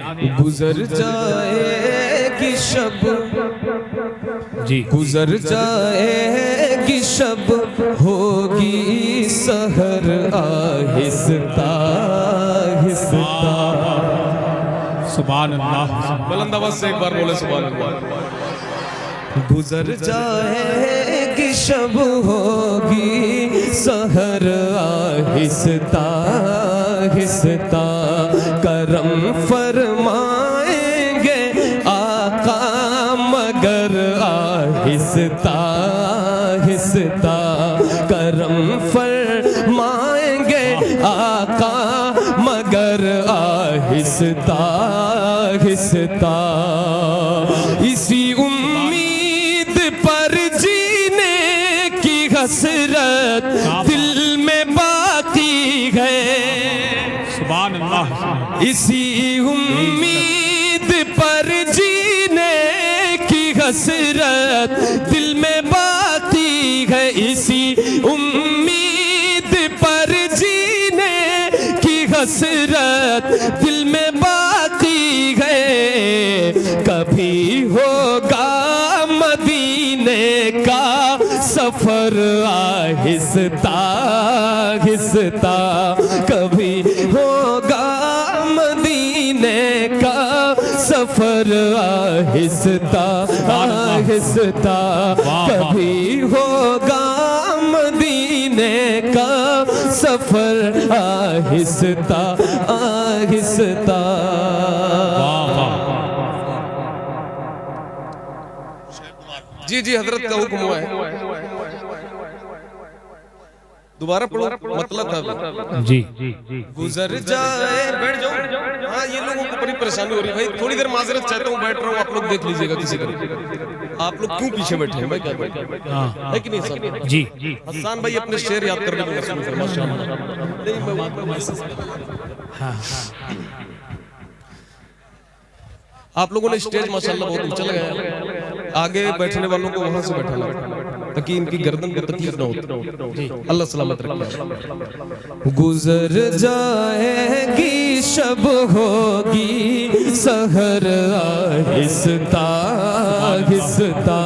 गुजर जाएगी शब जी, गुजर जाएगी शब, होगी सहर आहिस्ता आहिस्ता। सुभान अल्लाह। बुलंद आवाज से एक बार बोले सुभान अल्लाह। गुजर जाएगी शब, होगी सहर आहिस्ता आहिस्ता। करम फरमाएंगे आका मगर आहिस्ता आहिस्ता। करम फरमाएंगे आका मगर आहिस्ता आहिस्ता। इसी उम्मीद पर जीने की हसरत दिल में बाकी है। सुभान अल्लाह। इसी उम्मीद पर जीने की हसरत दिल में बाकी है। इसी उम्मीद पर जीने की हसरत दिल में बाकी है। कभी होगा मदीने का सफर आहिस्ता आहिस्ता। कभी होगा मदीने का सफर आहिस्ता आहिस्ता। कभी होगा मदीने का सफर आहिस्ता आहिस्ता। जी जी, हजरत का हुक्म हुआ है। दोबारा पढ़ो, मतलब था जी। गुजर जाए। बैठ जाओ। हाँ, ये लोगों को बड़ी परेशानी हो रही है भाई। थोड़ी देर माजरत चाहता हूँ, बैठ रहा हूँ, आप लोग देख लीजिएगा किसी तरह। आप लोग क्यों पीछे बैठे हैं भाई? क्या बैठे है कि नहीं सर? जी। हसन भाई अपने शेर याद करने की मशहूर है माशाअल्लाह। आप लोगों ने स्टेज माशाअल्लाह बहुत ऊंचा लगाया। आगे बैठने वालों को वहां से बैठाना ताकि इनकी गर्दन को तकलीफ ना हो। अल्लाह सलामत रखे। गुजर जाएगी शब, होगी सहर आहिस्ता आहिस्ता।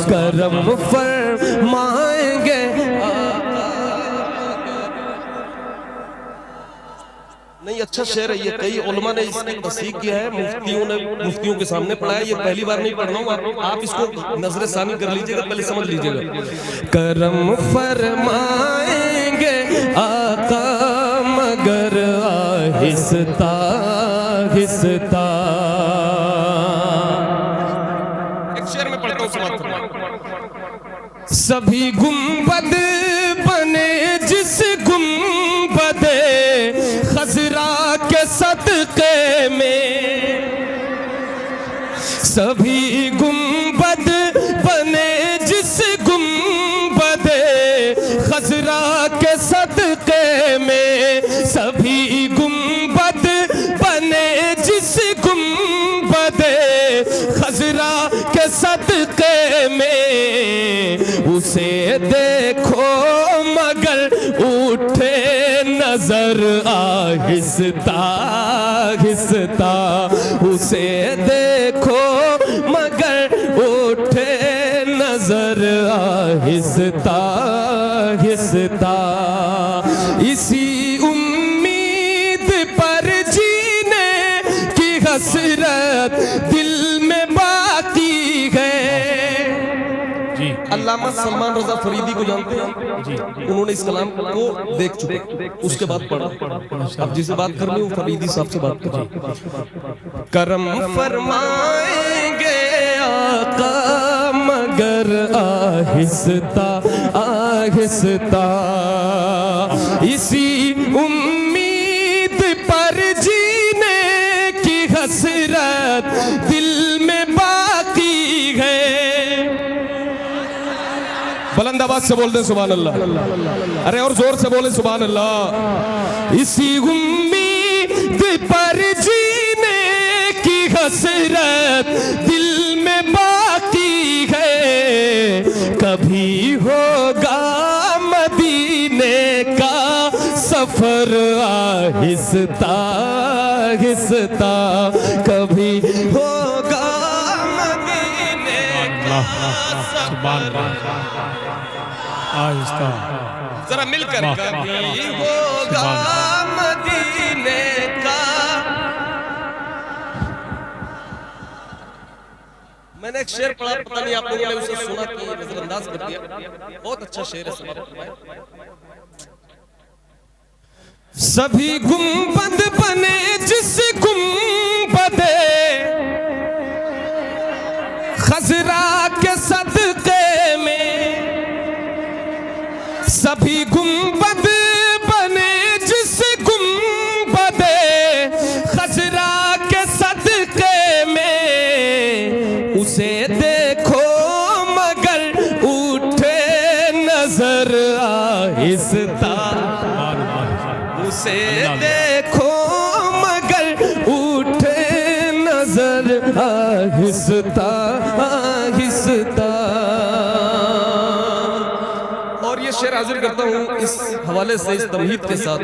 करम फरमाएंगे। नहीं, अच्छा शेर है ये। कई उलमा ने इसकी तस्दीक किया है, मुफ्तियों के सामने पढ़ा है। ये पहली बार नहीं पढ़ रहा हूँ, आप इसको नजर सानी कर लीजिएगा, पहले समझ लीजिएगा। करम फरमाएंगे आका मगर आहिस्ता आहिस्ता। एक शेर में पढ़ता हूँ, सभी गुंबद बने जिस गुंबदे खजरा के सदके में। सभी गुंबद बने जिस गुंबदे खजरा के सदके में। सभी गुंबद बने जिस गुंबदे खजरा के सदके में। उसे देखो मगर उठे नजर आहिस्ता आहिस्ता। उसे देखो मगर उठे नजर आहिस्ता आहिस्ता। इसी उम्मीद पर जीने की हसरत दिल में बाकी है। अल्लामा सलमान रजा फरीदी को जानते हैं जी? उन्होंने इस कलाम को देख चुके, उसके बाद पढ़ा। अब जिसे बात करनी हो फरीदी साहब से बात करिए। करम फरमाएंगे आका मगर आहिस्ता आहिस्ता। इसी उम्मीद पर जीने की हसरत दिल में बाकी है। बुलंद आवाज से बोल दे सुभान अल्लाह। अरे और जोर से बोले सुभान अल्लाह। इसी उम्मीद पर जीने की हसरत दिल में बाकी है। कभी होगा मदीने का सफर आहिस्ता आहिस्ता। आहिस्ता कभी होगा मदीने का सफर। आहिस्ता जरा मिलकर कभी होगा मदीने का। मैंने एक शेर पढ़ा, पता नहीं आप लोगों ने उसे सुना कि नजरअंदाज कर दिया। बहुत अच्छा शेर है, सभी गुंबद बने जिस गुंबदे खजरा के सदके में, सभी गुंबद बने जिस गुंबदे खजरा के सदके में, उसे देखो मगर उठे नजर आहिस्ता, उसे देखो मगर उठे नजर आहिस्ता आहिस्ता। और ये शेर हाजिर करता हूँ इस हवाले से, इस तमहीद के साथ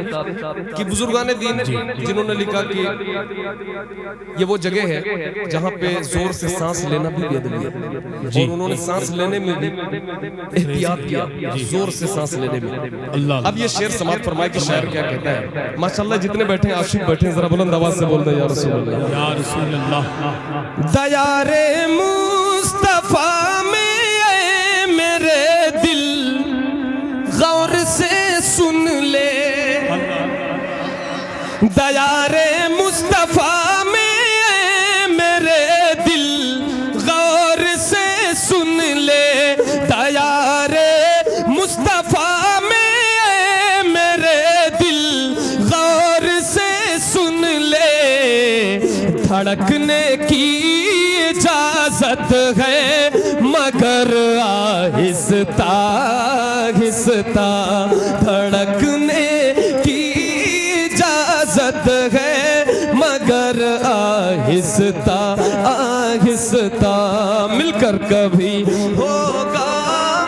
कि बुजुर्गाने दीन जिन्होंने लिखा कि ये वो जगह है जहाँ पे जोर से सांस लेना भी बेअदबी है, और उन्होंने सांस लेने में भी एहतियात किया, जोर से सांस लेने में। अल्लाह। अब ये शेर समाप्त फरमाए कि शायर क्या कहता है। माशाल्लाह जितने बैठे हैं आशिक बैठे हैं, जरा बुलंद आवाज से बोल दे या रसूल अल्लाह, या रसूल अल्लाह। दयारे मुस्तफा में आए मेरे दिल गौर से सुन ले, दयारे मुस्तफा में आए मेरे दिल गौर से सुन ले, दयारे मुस्तफा में आए मेरे दिल गौर से सुन ले, धड़कने की इजाजत है मगर आहिस्ता आहिस्ता, धड़कने की इजाजत है मगर आहिस्ता आहिस्ता। मिलकर कभी होगा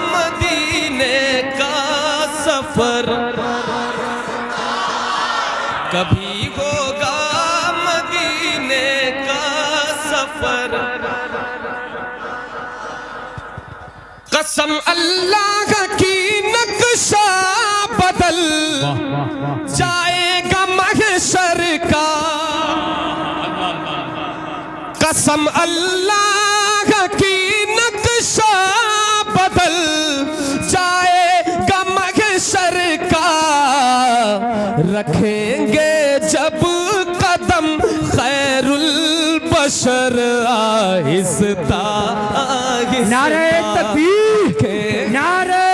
मदीने का सफर, कभी होगा मदीने का सफर। कसम अल्लाह की नक्शा बदल जाएगा महशर का, कसम अल्लाह की नक्शा बदल जाएगा महशर का, रखेंगे जब कदम खैरुल बशर आहिस्ता आहिस्ता। नारे तकबीर, नारे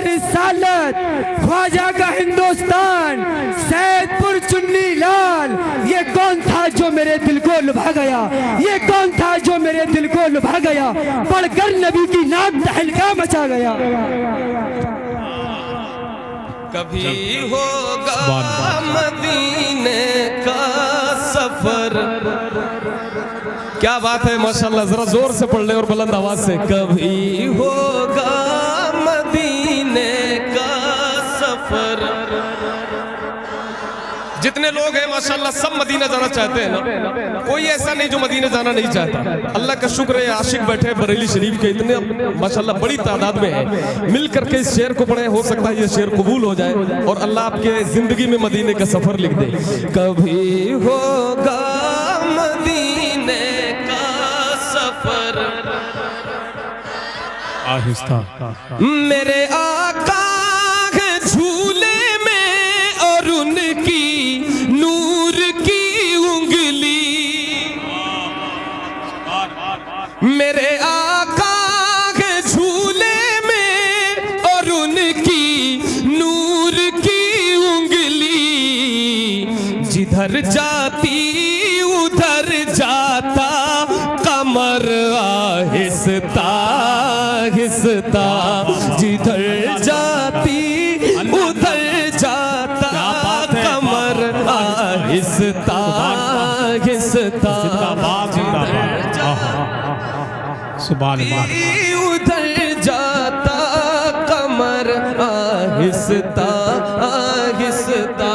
रिसालत, ख्वाजा का हिंदुस्तान, सैदपुर चुन्नी लाल। ये कौन था जो मेरे दिल को लुभा गया, ये कौन था जो मेरे दिल को लुभा गया, पढ़कर नबी की नाम तहलका मचा गया। कभी होगा मदीने का सफर। क्या बात है माशाल्लाह, जरा जोर से पढ़ ले और बुलंद आवाज से। कभी होगा मदीने का सफर। जितने लोग हैं माशाल्लाह सब मदीना जाना चाहते हैं ना, कोई ऐसा नहीं जो मदीना जाना नहीं चाहता। अल्लाह का शुक्र है आशिक बैठे हैं बरेली शरीफ के इतने माशाल्लाह बड़ी तादाद में है। मिल करके इस शेर को पढ़े, हो सकता है ये शेर कबूल हो जाए और अल्लाह आपके जिंदगी में मदीने का सफर लिख दे। कभी होगा मदीने का सफर, आहिस्ता। मेरे आका है झूले में और उनकी नूर की उंगली, मेरे आका है झूले में और उनकी नूर की उंगली, जिधर जाती उधर जाता कमर आहिस्ता आहिस्ता, जिधर जाती उधर जाता कमर आहिस्ता आहिस्ता, सुभान अल्लाह। उधर जाता कमर आहिस्ता आहिस्ता।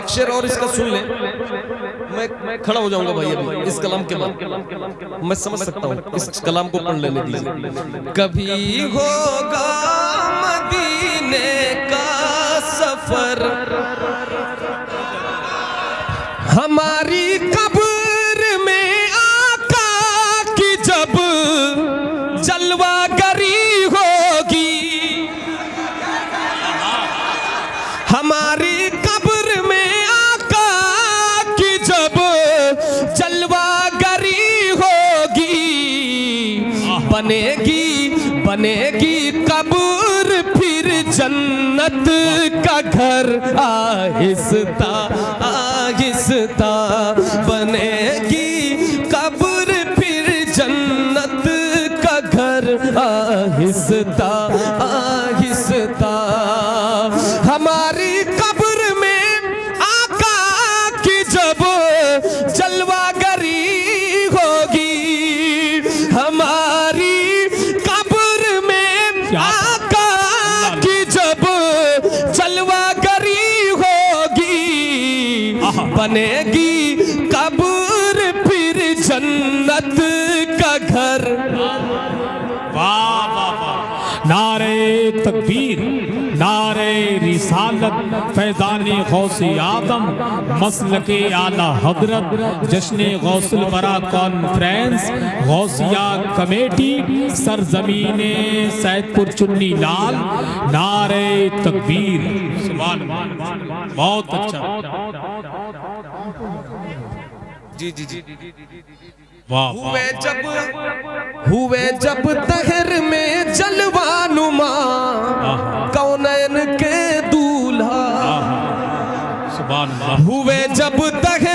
एक शेर और इसका सुन ले, मैं खड़ा हो जाऊंगा भाई अभी इस कलाम के बाद, मैं समझ सकता हूँ, इस कलाम को पढ़ लेने दीजिए। कभी होगा मदीने का सफर, हमारी कब्र में आका की जब जलवागरी होगी, हमारी कब्र में आका की जब जलवागरी होगी, बनेगी कब्र फिर जन्नत का घर, आहिस्ता आहिस्ता बनेगी कब्र फिर जन्नत का घर, आहिस्ता आहिस्ता। हमारी कब्र में आका की जब जलवागरी होगी, हमारी कब्र में आका की जब जलवागरी होगी, बनेगी कब्र फिर जन्नत का घर। वाह वाह वाह। नारे तकबीर, नारे रिसालत, फैज़ाने गौसे आदम, मसलके आला हजरत, जश्ने गौसुल बरा कॉन्फ्रेंस, गौसिया कमेटी, सरजमीने सैदपुर चुन्नी लाल, नारे तकबीर। सुभान अल्लाह, बहुत अच्छा। जी जी जी। वाह हुए जब दहर में जलवानुमा, कौनैन के दूल्हा, सुभान अल्लाह। हुए जब दहर